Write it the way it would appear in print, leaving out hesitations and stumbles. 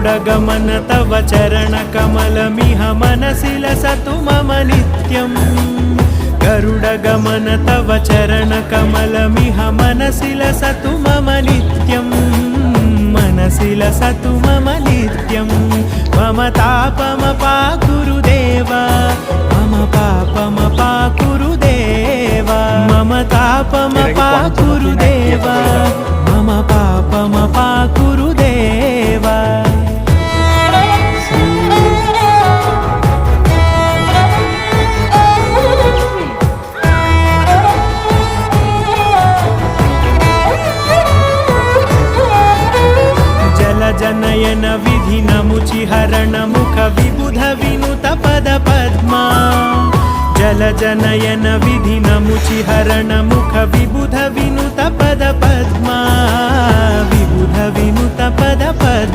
गरुडगमन तव चरणकमलमिह मनसि लसतु मम नित्यम् गरुडगमन तव चरणकमलमिह मनसि लसतु मम नित्यम् मनसि लसतु मम नित्यम् मम तापमपाकुरुदेव मम पापमपाकुरुदेव मम तापमपाकुरुदेव मम पापमपाकुरुदेव जनयन विधिनमुचिहरण मुख विबुध विनुत पद पद्मा जल जनयन विधिनमुचिहरण मुख विबुध विनुत पद पद्मा विबुध विनुत पद पद्मा।